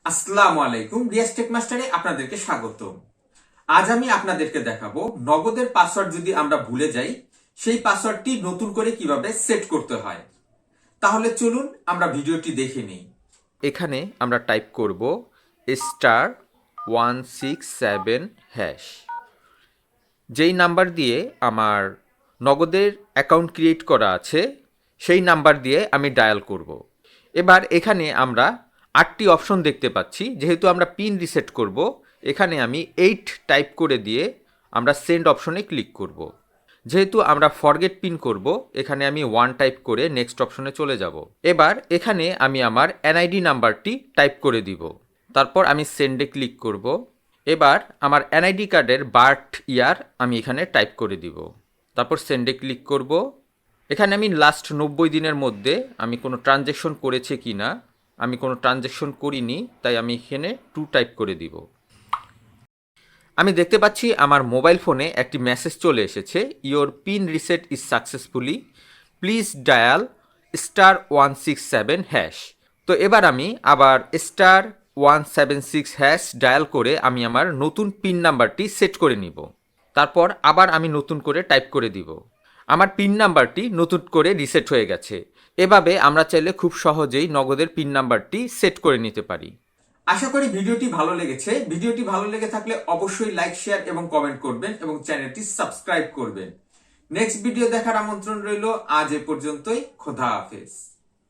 আসসালামু আলাইকুম, রিয়াজটেকমাস্টারে আপনাদেরকে স্বাগত। আজ আমি আপনাদেরকে দেখাবো নগদের পাসওয়ার্ড যদি আমরা ভুলে যাই সেই পাসওয়ার্ডটি নতুন করে কিভাবে সেট করতে হয়। তাহলে চলুন আমরা ভিডিওটি দেখে নিই। এখানে আমরা টাইপ করব *167#। যেই নাম্বার দিয়ে আমার নগদের অ্যাকাউন্ট ক্রিয়েট করা আছে সেই নাম্বার দিয়ে আমি ডায়াল করব। এবার এখানে আমরা 8টি অপশন দেখতে পাচ্ছি। যেহেতু আমরা পিন রিসেট করব, এখানে আমি 8 টাইপ করে দিয়ে আমরা সেন্ড অপশনে ক্লিক করব। যেহেতু আমরা ফরগেট পিন করব, এখানে আমি 1 টাইপ করে নেক্সট অপশনে চলে যাব। এবার এখানে আমি আমার এনআইডি নাম্বারটি টাইপ করে দিব। তারপর আমি সেন্ডে ক্লিক করব। এবার আমার এনআইডি কার্ডের বার্থ ইয়ার আমি এখানে টাইপ করে দিব। তারপর সেন্ডে ক্লিক করব। এখানে আমি লাস্ট 90 দিনের মধ্যে আমি কোনো ট্রানজ্যাকশন করেছে কি না, আমি কোনো ট্রানজ্যাকশন করিনি, তাই আমি এখানে 2 টাইপ করে দিব। আমি দেখতে পাচ্ছি আমার মোবাইল ফোনে একটি মেসেজ চলে এসেছে, your pin reset is successfully, please dial *167#। তো এবার আমি আবার *176# ডায়াল করে আমি আমার নতুন পিন নাম্বারটি সেট করে নিব। তারপর আবার আমি নতুন করে টাইপ করে দিব। আমার পিন নাম্বারটি নতুন করে রিসেট হয়ে গেছে। এভাবে আমরা চাইলে খুব সহজেই নগদের পিন নাম্বারটি সেট করে নিতে পারি। আশা করি ভিডিওটি ভালো লেগেছে। ভিডিওটি ভালো লেগে থাকলে অবশ্যই লাইক, শেয়ার এবং কমেন্ট করবেন এবং চ্যানেলটি সাবস্ক্রাইব করবেন। নেক্সট ভিডিও দেখার আমন্ত্রণ রইল। আজ এ পর্যন্তই। খোদা হাফেজ।